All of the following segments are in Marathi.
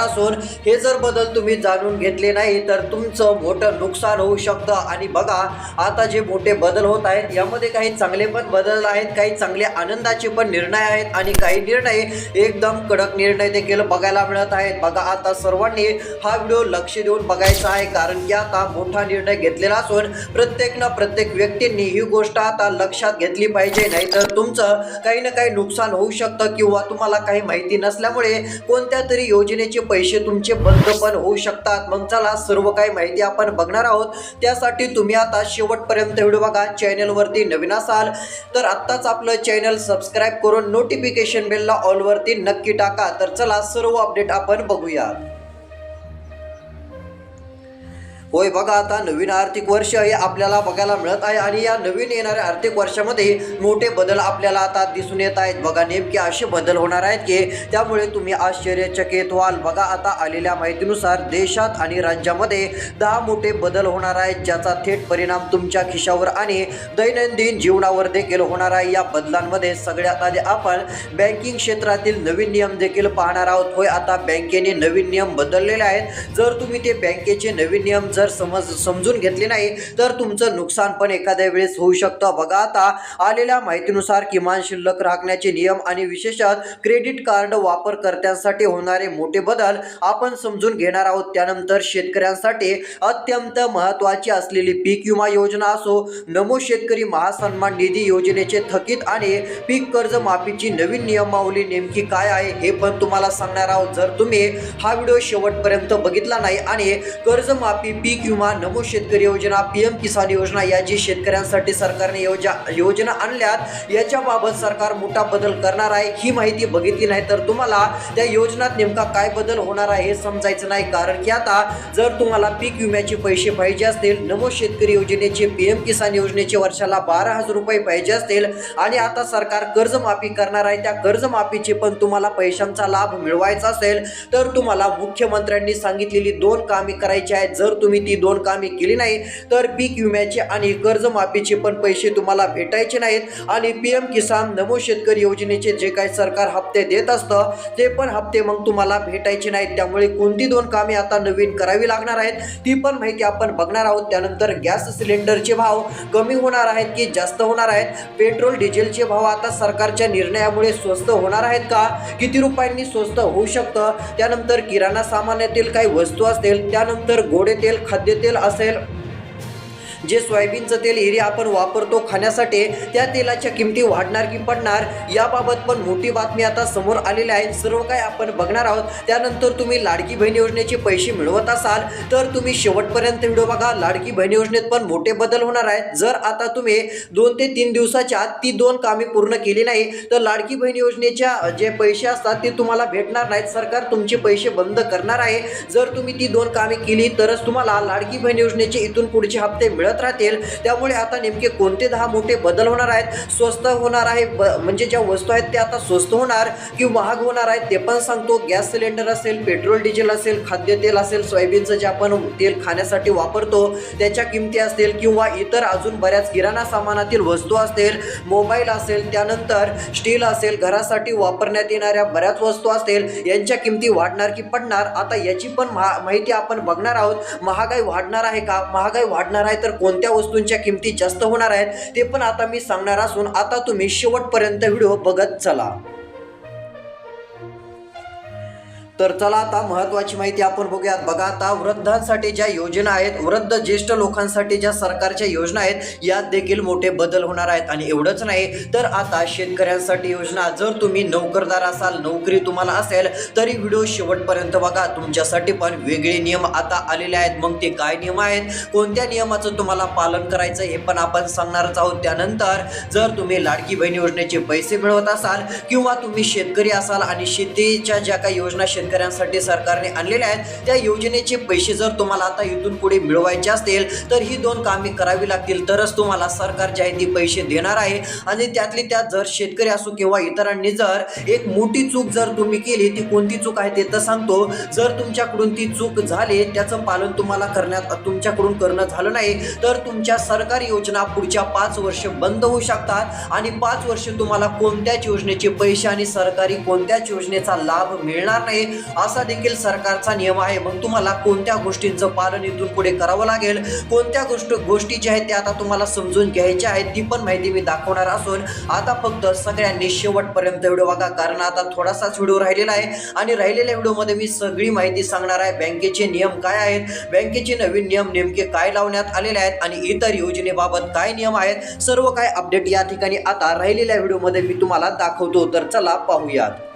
असून हे जर बदल तुम्ही जाणून घेतले नाही तर तुमचं मोठं नुकसान होऊ शकतं। आणि बघा, आता जे मोठे बदल होत आहेत यामध्ये काही चांगले पण बदल आहेत, काही चांगले आनंदाचे पण निर्णय आहेत आणि काही निर्णय एकदम कडक निर्णय देखील बघायला मिळत आहेत। बघा, आता सर्वांनी हा व्हिडिओ लक्ष देऊन बघायचा आहे, कारण की आता मोठा निर्णय घेतलेला असून प्रत्येक व्यक्तींनी ही गोष्ट आता लक्षात घेतली पाहिजे, नाहीतर तुमचं काही ना काही नुकसान होऊ शकतं किंवा तुम्हाला काही माहिती नसल्यामुळे कोणत्या तरी योजनेचे पैसे तुमचे बंद पण होऊ शकतात। मग चला, सर्व काही माहिती आपण बघणार आहोत, त्यासाठी तुम्ही आता शेवटपर्यंत व्हिडिओ बघा। चॅनलवरती नवीन असाल तर आत्ताच आपलं चॅनल सबस्क्राईब करून नोटिफिकेशन बेलला ऑल वरती नक्की टाका। तर चला, सर्व अपडेट आपण बघूया। होय, बघा, आता नवीन आर्थिक वर्ष हे आपल्याला बघायला मिळत आहे आणि या नवीन येणाऱ्या आर्थिक वर्षामध्ये मोठे बदल आपल्याला आता दिसून येत आहेत। बघा, नेमके असे बदल होणार आहेत की त्यामुळे तुम्ही आश्चर्यचकित व्हाल। बघा, आता आलेल्या माहितीनुसार देशात आणि राज्यामध्ये 10 मोठे बदल होणार आहेत, ज्याचा थेट परिणाम तुमच्या खिशावर आणि दैनंदिन जीवनावर देखील होणार आहे। या बदलांमध्ये सगळ्यात आधी आपण बँकिंग क्षेत्रातील नवीन नियम देखील पाहणार आहोत। होय, आता बँकेने नवीन नियम बदललेले आहेत। जर तुम्ही ते बँकेचे नवीन नियम जर समजून घेतले नाही तर तुमचं नुकसान पण एखाद्या वेळेस होऊ शकतं। बघा, आता आलेल्या माहितीनुसार किमान शिल्लक राखण्याचे नियम आणि विशेषतः क्रेडिट कार्ड वापरकर्त्यांसाठी होणारे मोठे बदल आपण समजून घेणार आहोत। त्यानंतर शेतकऱ्यांसाठी अत्यंत महत्त्वाची असलेली पीक विमा योजना असो, नमो शेतकरी महासन्मान निधी योजनेचे थकीत आणि पीक कर्ज माफीची नवीन नियमावली नेमकी काय आहे हे पण तुम्हाला सांगणार आहोत। जर तुम्ही हा व्हिडिओ शेवटपर्यंत बघितला नाही आणि कर्जमाफी, पीक विमा, नमो शेतकरी योजना, PM किसान योजना या जी शेतकऱ्यांसाठी सरकारने योजना आणल्यात याच्याबाबत सरकार मोठा बदल करणार आहे, ही माहिती बघितली नाही तर तुम्हाला त्या योजनात नेमका काय बदल होणार आहे हे समजायचं नाही। कारण की आता जर तुम्हाला पीक विम्याचे पैसे पाहिजे असतील, नमो शेतकरी योजनेचे, PM किसान योजनेचे वर्षाला 12,000 रुपये पाहिजे असतील आणि आता सरकार कर्जमाफी करणार आहे, त्या कर्जमाफीचे पण तुम्हाला पैशांचा लाभ मिळवायचा असेल तर तुम्हाला मुख्यमंत्र्यांनी सांगितलेली 2 कामे करायची आहेत। जर तुम्ही ती 2 कामे केली नाही तर पीक विम्याचे आणि कर्जमाफीचे पण पैसे तुम्हाला भेटायचे नाहीत आणि PM किसान, नमो शेतकरी योजनेचे जे काही सरकार हप्ते देत असतं ते पण हप्ते मग तुम्हाला भेटायचे नाहीत। त्यामुळे कोणती 2 कामे आता नवीन करावी लागणार आहेत ती पण माहिती आपण बघणार आहोत। त्यानंतर गॅस सिलेंडरचे भाव कमी होणार आहेत की जास्त होणार आहेत, पेट्रोल डिझेलचे भाव आता सरकारच्या निर्णयामुळे स्वस्त होणार आहेत का, किती रुपयांनी स्वस्त होऊ शकतं, त्यानंतर किराणा सामानातील काही वस्तू असतील, त्यानंतर गोडे तेल, खाद्यतेल असेल, जे सोयाबीनचं तेल एरिया आपण वापरतो खाण्यासाठी, त्या तेलाच्या किमती वाढणार की पडणार याबाबत पण मोठी बातमी आता समोर आलेली आहे। सर्व काही आपण बघणार आहोत। त्यानंतर तुम्ही लाडकी बहीण योजनेचे पैसे मिळवत असाल तर तुम्ही शेवटपर्यंत व्हिडिओ बघा। लाडकी बहीण योजनेत पण मोठे बदल होणार आहेत। जर आता तुम्ही 2 ते 3 दिवसाच्या आत ती 2 कामे पूर्ण केली नाही तर लाडकी बहीण योजनेच्या जे पैसे असतात ते तुम्हाला भेटणार नाहीत, सरकार तुमचे पैसे बंद करणार आहे। जर तुम्ही ती 2 कामे केली तरच तुम्हाला लाडकी बहीण योजनेचे इथून पुढचे हप्ते मिळत राहतील। त्यामुळे आता नेमके कोणते 10 मोठे बदल होणार आहेत, स्वस्त होणार आहे म्हणजे ज्या वस्तू आहेत त्या आता स्वस्त होणार की महाग होणार आहेत ते पण सांगतो। गॅस सिलेंडर असेल, पेट्रोल डिझेल असेल, खाद्यतेल असेल, सोयाबीनचं जे आपण तेल खाण्यासाठी वापरतो त्याच्या किमती असतील किंवा इतर अजून बऱ्याच किराणा सामानातील वस्तू असतील, मोबाईल असेल, त्यानंतर स्टील असेल, घरासाठी वापरण्यात येणाऱ्या बऱ्याच वस्तू असतील, यांच्या किमती वाढणार की पडणार आता याची पण माहिती आपण बघणार आहोत। महागाई वाढणार आहे का, महागाई वाढणार आहे तर कोणत्या वस्तूंच्या किमती जास्त होणार आहेत ते पण आता मी सांगणार असून आता तुम्ही शेवटपर्यंत व्हिडिओ बघत चला। तर चला, आता महत्त्वाची माहिती आपण बघूयात। बघा, आता वृद्धांसाठी ज्या योजना आहेत, वृद्ध ज्येष्ठ लोकांसाठी ज्या सरकारच्या योजना आहेत यात देखील मोठे बदल होणार आहेत। आणि एवढंच नाही तर आता शेतकऱ्यांसाठी योजना, जर तुम्ही नोकरदार असाल, नोकरी तुम्हाला असेल तरी व्हिडिओ शेवटपर्यंत बघा। तुमच्यासाठी पण वेगळे नियम आता आलेले आहेत। मग ते काय नियम आहेत, कोणत्या नियमाचं तुम्हाला पालन करायचं हे पण आपण सांगणारच आहोत। त्यानंतर जर तुम्ही लाडकी बहीण योजनेचे पैसे मिळवत असाल किंवा तुम्ही शेतकरी असाल आणि शेतीच्या ज्या काही योजना शेतकऱ्यांसाठी सरकारने आणलेल्या आहेत त्या योजनेचे पैसे जर तुम्हाला आता इथून पुढे मिळवायचे असतील तर ही 2 कामे करावी लागतील, तरच तुम्हाला सरकार जे आहे ती पैसे देणार आहे। आणि त्यातली त्यात जर शेतकरी असो किंवा इतरांनी जर एक मोठी चूक जर तुम्ही केली, ती कोणती चूक आहे ते तर सांगतो। जर तुमच्याकडून ती चूक झाली, त्याचं पालन तुम्हाला तुमच्याकडून करणं झालं नाही तर तुमच्या सरकारी योजना पुढच्या 5 वर्ष बंद होऊ शकतात आणि 5 वर्ष तुम्हाला कोणत्याच योजनेचे पैसे आणि सरकारी कोणत्याच योजनेचा लाभ मिळणार नाही। असा देखील सरकारचा नियम आहे। मग तुम्हाला कोणत्या गोष्टींचं पालन इथून पुढे करावं लागेल, कोणत्या गोष्टी ज्या आहेत त्या आता तुम्हाला समजून घ्यायच्या आहेत, ती पण माहिती मी दाखवणार असून आता फक्त सगळ्यांनी शेवटपर्यंत व्हिडिओ बघा, कारण आता थोडासाच व्हिडिओ राहिलेला आहे आणि राहिलेल्या व्हिडिओमध्ये मी सगळी माहिती सांगणार आहे। बँकेचे नियम काय आहेत, बँकेचे नवीन नियम नेमके काय लावण्यात आलेले आहेत आणि इतर योजनेबाबत काय नियम आहेत, सर्व काय अपडेट या ठिकाणी आता राहिलेल्या व्हिडिओमध्ये मी तुम्हाला दाखवतो। तर चला पाहूयात।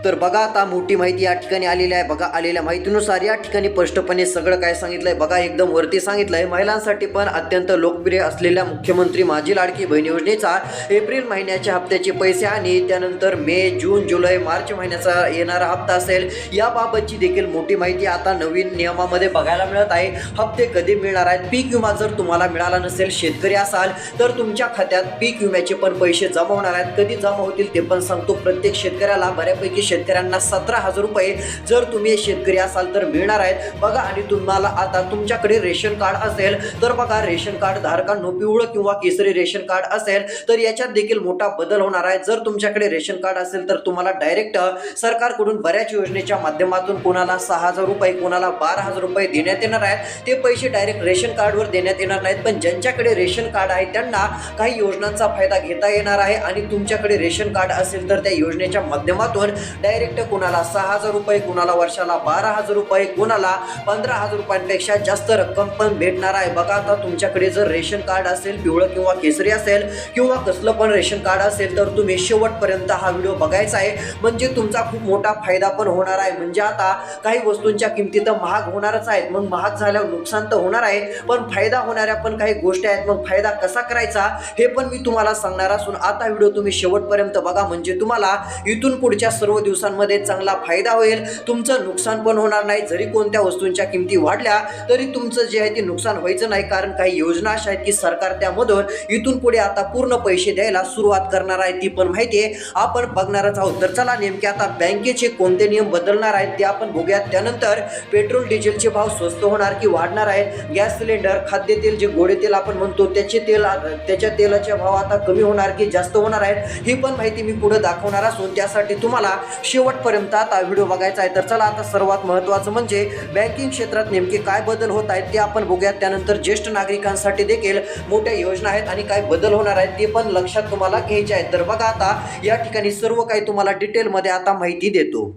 तर बघा आता मोठी माहिती या ठिकाणी आलेली आहे। बघा आलेल्या माहितीनुसार या ठिकाणी स्पष्टपणे सगळं काय सांगितलंय बघा, एकदम वरती सांगितलंय महिलांसाठी पण अत्यंत लोकप्रिय असलेल्या मुख्यमंत्री माझी लाडकी बहीण योजनेचा एप्रिल महिन्याच्या हप्त्याचे पैसे आणि त्यानंतर मे, जून, जुलै, मार्च महिन्याचा येणारा हप्ता असेल याबाबतची देखील मोठी माहिती आता नवीन नियमामध्ये बघायला मिळत आहे। हप्ते कधी मिळणार आहेत, पीक विमा जर तुम्हाला मिळाला नसेल, शेतकरी असाल तर तुमच्या खात्यात पीक विम्याचे पण पैसे जमा होणार आहेत। कधी जमा होतील ते पण सांगतो। प्रत्येक शेतकऱ्याला बऱ्यापैकी शेतकऱ्यांना 17,000 रुपये जर तुम्ही शेतकरी असाल तर मिळणार आहेत बघा। आणि तुम्हाला आता तुमच्याकडे रेशन कार्ड असेल तर बघा, रेशन कार्ड धारकांनो पिवळं किंवा केसरी रेशन कार्ड असेल तर याच्यात देखील मोठा बदल होणार आहे। जर तुमच्याकडे रेशन कार्ड असेल तर तुम्हाला डायरेक्ट सरकारकडून बऱ्याच योजनेच्या माध्यमातून कोणाला 6,000 रुपये, कोणाला 12,000 रुपये देण्यात येणार आहेत। ते पैसे डायरेक्ट रेशन कार्डवर देण्यात येणार नाहीत, पण ज्यांच्याकडे रेशन कार्ड आहे त्यांना काही योजनांचा फायदा घेता येणार आहे। आणि तुमच्याकडे रेशन कार्ड असेल तर त्या योजनेच्या माध्यमातून डायरेक्ट कोणाला 6,000 रुपये, कोणाला वर्षाला 12,000 रुपये, कोणाला 15,000 रुपयांपेक्षा जास्त रक्कम पण भेटणार आहे बघा। आता तुमच्याकडे जर रेशन कार्ड असेल, पिवळं किंवा केसरी असेल किंवा कसलं पण रेशन कार्ड असेल तर तुम्ही शेवटपर्यंत हा व्हिडिओ बघायचा आहे, म्हणजे तुमचा खूप मोठा फायदा पण होणार आहे। म्हणजे आता काही वस्तूंच्या किमती तर महाग होणारच आहेत, मग महाग झाल्यावर नुकसान तर होणार आहे, पण फायदा होणाऱ्या पण काही गोष्टी आहेत। मग फायदा कसा करायचा हे पण मी तुम्हाला सांगणार असून आता व्हिडिओ तुम्ही शेवटपर्यंत बघा, म्हणजे तुम्हाला इथून पुढच्या सर्व दिवसांमध्ये चांगला फायदा होईल, तुमचं नुकसान पण होणार नाही। जरी कोणत्या वस्तूंच्या किमती वाढल्या तरी तुमचं जे आहे ते नुकसान व्हायचं नाही, कारण काही योजना अशा आहेत की सरकार त्यामधून इथून पुढे आता पूर्ण पैसे द्यायला सुरुवात करणार आहे, ती पण माहिती आपण बघणारच आहोत। तर चला नेमके आता बँकेचे कोणते नियम बदलणार आहेत ते आपण बघूयात। त्यानंतर पेट्रोल डिझेलचे भाव स्वस्त होणार की वाढणार आहेत, गॅस सिलेंडर, खाद्यतेल जे गोडे तेल आपण म्हणतो त्याच्या तेलाचे भाव आता कमी होणार की जास्त होणार आहेत, ही पण माहिती मी पुढे दाखवणार असून त्यासाठी तुम्हाला शेवटपर्यंत आता व्हिडिओ बघायचा आहे। तर चला आता सर्वात महत्त्वाचं म्हणजे बँकिंग क्षेत्रात नेमके काय बदल होत आहेत ते आपण बघूयात। त्यानंतर ज्येष्ठ नागरिकांसाठी देखील मोठ्या योजना आहेत आणि काय बदल होणार आहेत ते पण लक्षात तुम्हाला घ्यायचे आहेत। तर बघा आता या ठिकाणी सर्व काही तुम्हाला डिटेलमध्ये आता माहिती देतो।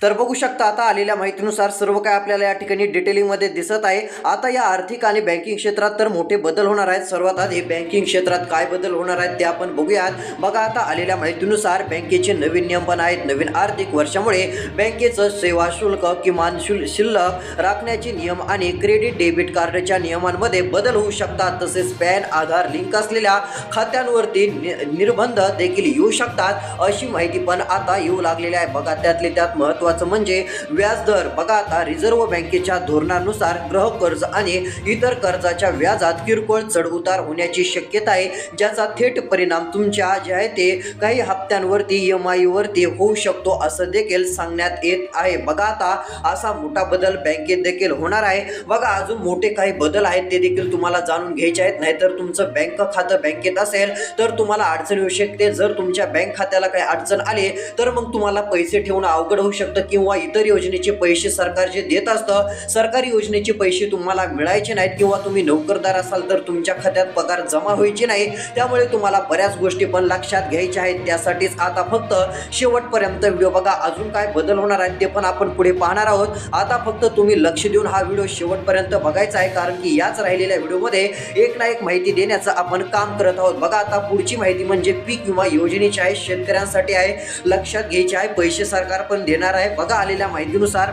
तर बघू शकता आता आलेल्या माहितीनुसार सर्व काय आपल्याला या ठिकाणी डिटेलिंगमध्ये दिसत आहे। आता या आर्थिक आणि बँकिंग क्षेत्रात तर मोठे बदल होणार आहेत। सर्वात आधी बँकिंग क्षेत्रात काय बदल होणार आहेत ते आपण बघूयात। बघा आता आलेल्या माहितीनुसार बँकेचे नवीन नियम पण आहेत। नवीन आर्थिक वर्षामुळे बँकेचं सेवा शुल्क, किमान शिल्लक राखण्याचे नियम आणि क्रेडिट डेबिट कार्डच्या नियमांमध्ये बदल होऊ शकतात। तसेच पॅन, आधार लिंक असलेल्या खात्यांवरती निर्बंध देखील येऊ शकतात, अशी माहिती पण आता येऊ लागलेली आहे बघा। त्यातले त्यात महत्त्वाचं म्हणजे व्याजदर बघा, आता रिझर्व्ह बँकेच्या धोरणानुसार गृह कर्ज आणि इतर कर्जाच्या व्याजात किरकोळ चढउतार होण्याची शक्यता आहे, ज्याचा थेट परिणाम तुमच्या जे आहे ते काही हप्त्यांवरती EMI वरती होऊ शकतो असं देखील सांगण्यात येत आहे बघा। आता असा मोठा बदल बँकेत देखील होणार आहे बघा। अजून मोठे काही बदल आहेत ते देखील तुम्हाला जाणून घ्यायचे आहेत, नाहीतर तुमचं बँक खातं बँकेत असेल तर तुम्हाला अडचण येऊ शकते। जर तुमच्या बँक खात्याला काही अडचण आली तर मग तुम्हाला पैसे ठेवणं अवघड होऊ शकतं किंवा इतर योजनेचे पैसे सरकार जे देत असतं, सरकारी योजनेचे पैसे तुम्हाला मिळायचे नाहीत किंवा तुम्ही नोकरदार असाल तर तुमच्या खात्यात पगार जमा व्हायचे नाही, त्यामुळे तुम्हाला बऱ्याच गोष्टी पण लक्षात घ्यायच्या आहेत। त्यासाठीच आता फक्त शेवटपर्यंत व्हिडिओ बघा। अजून काय बदल होणार आहेत ते पण आपण पुढे पाहणार आहोत। आता फक्त तुम्ही लक्ष देऊन हा व्हिडिओ शेवटपर्यंत बघायचा आहे, कारण की याच राहिलेल्या व्हिडिओमध्ये एक ना एक माहिती देण्याचं आपण काम करत आहोत बघा। आता पुढची माहिती म्हणजे पीक विमा योजनेची आहे, शेतकऱ्यांसाठी आहे, लक्षात घ्यायचे आहे। पैसे सरकार पण देणार आहे बघा। आलेल्या माहितीनुसार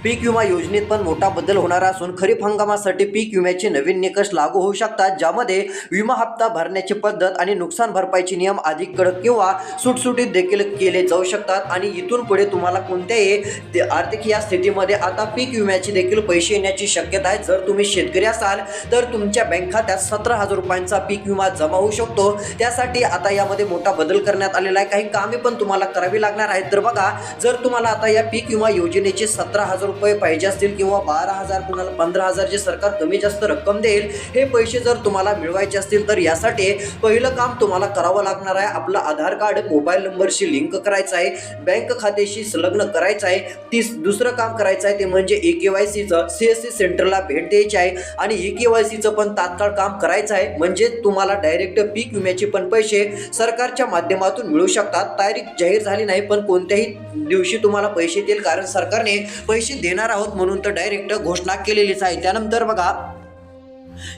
पीक विमा योजनेत पण मोठा बदल होणार असून खरीप हंगामासाठी पीक विम्याचे नवीन निकष लागू होऊ शकतात, ज्यामध्ये विमा हप्ता भरण्याची पद्धत आणि नुकसान भरपाईचे नियम अधिक कडक किंवा सुटसुटीत देखील केले जाऊ शकतात। आणि इथून पुढे तुम्हाला कोणत्याही आर्थिक या स्थितीमध्ये आता पीक विम्याचे देखील पैसे येण्याची शक्यता आहे। जर तुम्ही शेतकरी असाल तर तुमच्या बँक खात्यात 17,000 रुपयांचा पीक विमा जमा होऊ शकतो। त्यासाठी आता यामध्ये मोठा बदल करण्यात आलेला आहे, काही कामे पण तुम्हाला करावी लागणार आहेत। तर बघा, जर तुम्हाला आता या पीक विमा योजनेचे 17,000 रुपये पाहिजे असतील किंवा 12,000 कुणाला 15,000 जे सरकार कमी जास्त रक्कम देईल, हे पैसे जर तुम्हाला मिळवायचे असतील तर यासाठी पहिलं काम तुम्हाला करावं लागणार आहे, आपलं आधार कार्ड मोबाईल नंबरशी लिंक करायचं आहे, बँक खात्याशी संलग्न करायचं आहे. दुसरं काम करायचं आहे ते म्हणजे EKYCचं CSC सेंटरला भेट द्यायची आहे आणि EKYCचं पण तात्काळ काम करायचं आहे. म्हणजे तुम्हाला डायरेक्ट पीक विम्याचे पण पैसे सरकारच्या माध्यमातून मिळू शकतात. तारीख जाहीर झाली नाही पण कोणत्याही दिवशी तुम्हाला पैसे देईल, कारण सरकारने पैसे देणार आहोत म्हणून तर डायरेक्ट घोषणा केलेलीच आहे. त्यानंतर बघा,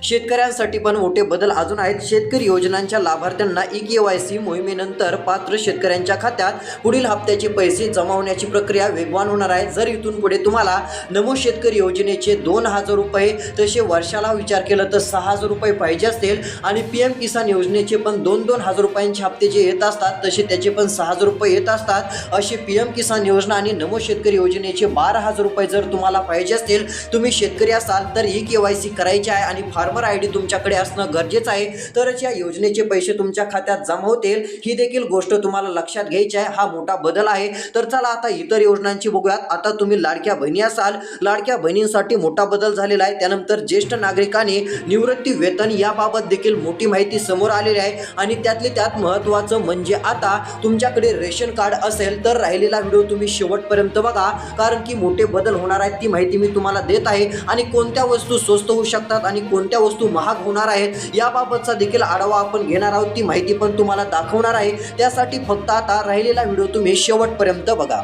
शेतकऱ्यांसाठी पण मोठे बदल अजून आहेत. शेतकरी योजनांच्या लाभार्थ्यांना EKYC मोहिमेनंतर पात्र शेतकऱ्यांच्या खात्यात पुढील हप्त्याचे पैसे जमा होण्याची प्रक्रिया वेगवान होणार आहे. जर इथून पुढे तुम्हाला नमो शेतकरी योजनेचे 2,000 रुपये तसे वर्षाला विचार केला तर 6,000 रुपये पाहिजे असतील आणि PM किसान योजनेचे पण 2,000 रुपयांचे हप्ते जे येत असतात तसे त्याचे पण 6,000 रुपये येत असतात. असे PM किसान योजना आणि नमो शेतकरी योजनेचे 12,000 रुपये जर तुम्हाला पाहिजे असतील, तुम्ही शेतकरी असाल तर EKYC करायचे आहे आणि फार्मर ID तुमच्याकडे असणं गरजेचं आहे, तरच या योजनेचे पैसे तुमच्या खात्यात जमा होतील. ही देखील गोष्ट तुम्हाला लक्षात घ्यायची आहे. हा मोठा बदल आहे. तर चला आता इतर योजनांची बघूयात. आता तुम्ही लाडक्या बहिणी असाल, लाडक्या बहिणींसाठी मोठा बदल झालेला आहे. त्यानंतर ज्येष्ठ नागरिकांनी निवृत्ती वेतन याबाबत देखील मोठी माहिती समोर आलेली आहे आणि त्यातले त्यात महत्त्वाचं म्हणजे आता तुमच्याकडे रेशन कार्ड असेल तर राहिलेला व्हिडिओ तुम्ही शेवटपर्यंत बघा, कारण की मोठे बदल होणार आहेत. ती माहिती मी तुम्हाला देत आहे आणि कोणत्या वस्तू स्वस्त होऊ शकतात आणि कोणत्या वस्तू महाग होणार आहेत याबाबतचा देखील आढावा आपण घेणार आहोत. ती माहिती पण तुम्हाला दाखवणार आहे. त्यासाठी फक्त आता राहिलेला व्हिडिओ तुम्ही शेवटपर्यंत बघा.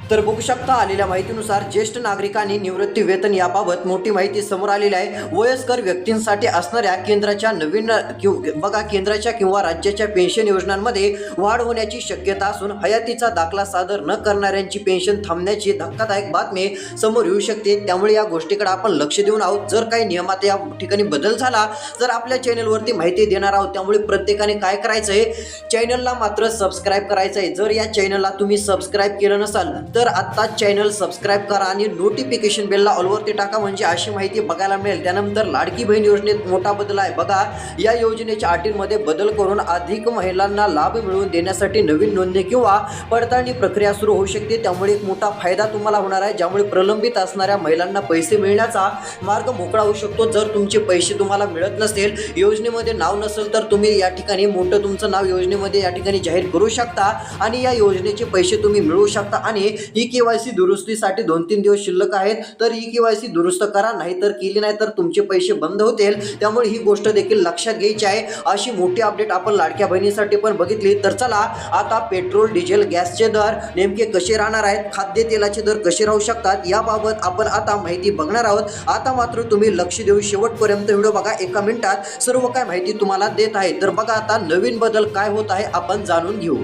तर बघू शकता, आलेल्या माहितीनुसार ज्येष्ठ नागरिकांनी निवृत्ती वेतन याबाबत मोठी माहिती समोर आलेली आहे. वयस्कर व्यक्तींसाठी असणाऱ्या केंद्राच्या किंवा राज्याच्या पेन्शन योजनांमध्ये वाढ होण्याची शक्यता असून हयातीचा दाखला सादर न करणाऱ्यांची पेन्शन थांबण्याची धक्कादायक बातमी समोर येऊ शकते. त्यामुळे या गोष्टीकडे आपण लक्ष देऊन आहोत. जर काही नियमात या ठिकाणी बदल झाला तर आपल्या चॅनलवरती माहिती देणार आहोत. त्यामुळे प्रत्येकाने काय करायचं आहे, चॅनलला मात्र सबस्क्राईब करायचं आहे. जर या चॅनलला तुम्ही सबस्क्राईब केलं नसाल तर आत्ताच चॅनल सबस्क्राईब करा आणि नोटिफिकेशन बेलला ऑलवरती टाका, म्हणजे अशी माहिती बघायला मिळेल. त्यानंतर लाडकी बहीण योजनेत मोठा बदल आहे. बघा, या योजनेच्या अटींमध्ये बदल करून अधिक महिलांना लाभ मिळवून देण्यासाठी नवीन नोंदणी किंवा पडताळणी प्रक्रिया सुरू होऊ शकते. त्यामुळे एक मोठा फायदा तुम्हाला होणार आहे, ज्यामुळे प्रलंबित असणाऱ्या महिलांना पैसे मिळण्याचा मार्ग मोकळा होऊ शकतो. जर तुमचे पैसे तुम्हाला मिळत नसेल, योजनेमध्ये नाव नसेल, तर तुम्ही या ठिकाणी मोठं तुमचं नाव योजनेमध्ये या ठिकाणी जाहीर करू शकता आणि या योजनेचे पैसे तुम्ही मिळवू शकता. आणि EKYC दुरुस्तीसाठी 2-3 दिवस शिल्लक आहेत, तर EKYC दुरुस्त करा, नाही तर केली नाही तर तुमचे पैसे बंद होतील. त्यामुळे ही गोष्ट देखील लक्षात घ्यायची आहे. अशी मोठी अपडेट आपण लाडक्या बहिणीसाठी पण बघितली. तर चला आता पेट्रोल, डिझेल, गॅसचे दर नेमके कसे राहणार आहेत, खाद्यतेलाचे दर कसे राहू शकतात याबाबत आपण आता माहिती बघणार आहोत. आता मात्र तुम्ही लक्ष देऊन शेवटपर्यंत व्हिडिओ बघा. 1 मिनिटात सर्व काय माहिती तुम्हाला देत आहे. तर बघा, आता नवीन बदल काय होत आहे आपण जाणून घेऊ.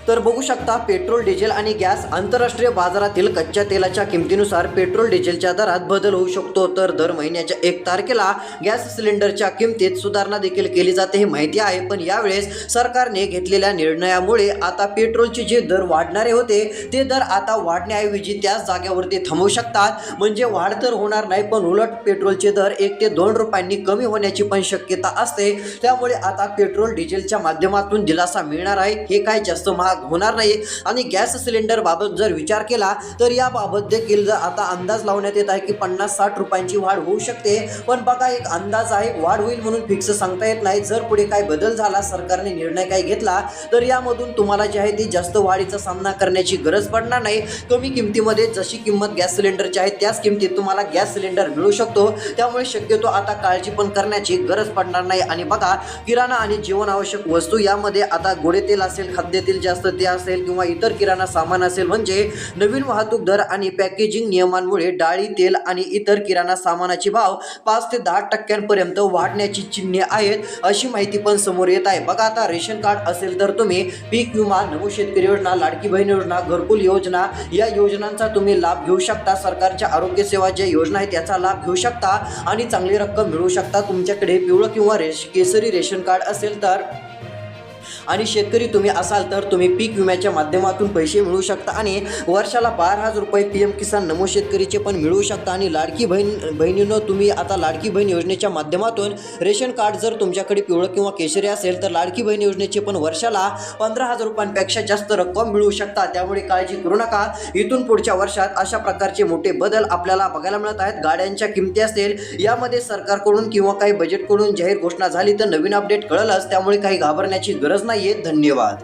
तर बघू शकता, पेट्रोल, डिझेल आणि गॅस आंतरराष्ट्रीय बाजारातील कच्च्या तेलाच्या किमतीनुसार पेट्रोल डिझेलच्या दरात बदल होऊ शकतो. तर दर महिन्याच्या 1 तारखेला गॅस सिलेंडरच्या किमतीत सुधारणा देखील केली जाते, हे माहिती आहे. पण यावेळेस सरकारने घेतलेल्या निर्णयामुळे आता पेट्रोलचे जे दर वाढणारे होते ते दर आता वाढण्याऐवजी त्याच जागेवरती थांबवू शकतात. म्हणजे वाढ तर होणार नाही, पण उलट पेट्रोलचे दर 1 ते 2 रुपयांनी कमी होण्याची पण शक्यता असते. त्यामुळे आता पेट्रोल डिझेलच्या माध्यमातून दिलासा मिळणार आहे. हे काय जास्त महाग होणार नाही. आणि गॅस सिलेंडर बाबत जर विचार केला तर याबाबत देखील आता अंदाज लावण्यात येत आहे की 50-60 रुपयांची वाढ होऊ शकते. पण बघा, एक अंदाज आहे, वाढ होईल म्हणून फिक्स सांगता येत नाही. जर पुढे काय बदल झाला, सरकारने निर्णय काय घेतला, तर यामधून तुम्हाला जे आहे ती जास्त वाढीचा सामना करण्याची गरज पडणार नाही. कमी किमतीमध्ये जशी किंमत गॅस सिलेंडरची आहे त्याच किमतीत तुम्हाला गॅस सिलेंडर मिळू शकतो. त्यामुळे शक्यतो आता काळजी पण करण्याची गरज पडणार नाही. आणि बघा, किराणा आणि जीवनावश्यक वस्तू यामध्ये आता गोडे तेल असेल, खाद्यतेल जास्त ते असेल किंवा इतर किराणा सामान असेल, म्हणजे नवीन वाहतूक दर आणि पॅकेजिंग नियमांमुळे डाळी, तेल आणि इतर किराणा सामानाचे भाव 5 ते 10% वाढण्याची चिन्हे आहेत, अशी माहिती पण समोर येत आहे. बघा, आता रेशन कार्ड असेल तर तुम्ही पीक विमा, नमो शेतकरी योजना, लाडकी बहीण योजना, घरकुल योजना या योजनांचा तुम्ही लाभ घेऊ शकता. सरकारच्या आरोग्य सेवा ज्या योजना आहेत त्याचा लाभ घेऊ शकता आणि चांगली रक्कम मिळवू शकता. तुमच्याकडे पिवळं किंवा केसरी रेशन कार्ड असेल तर आणि शेतकरी तुम्ही असाल तर तुम्ही पीक विम्याच्या माध्यमातून पैसे मिळवू शकता आणि वर्षाला 12,000 रुपये PM किसान नमो शेतकरीचे पण मिळवू शकता. आणि लाडकी बहिणीनं तुम्ही आता लाडकी बहीण योजनेच्या माध्यमातून रेशन कार्ड जर तुमच्याकडे पिवळं किंवा केशरी असेल तर लाडकी बहीण योजनेचे पण वर्षाला 15,000 रुपयांपेक्षा जास्त रक्कम मिळवू शकता. त्यामुळे काळजी करू नका. इथून पुढच्या वर्षात अशा प्रकारचे मोठे बदल आपल्याला बघायला मिळत आहेत. गाड्यांच्या किमती असतील यामध्ये सरकारकडून किंवा काही बजेटकडून जाहीर घोषणा झाली तर नवीन अपडेट कळलंच. त्यामुळे काही घाबरण्याची गरज नाहीये. धन्यवाद.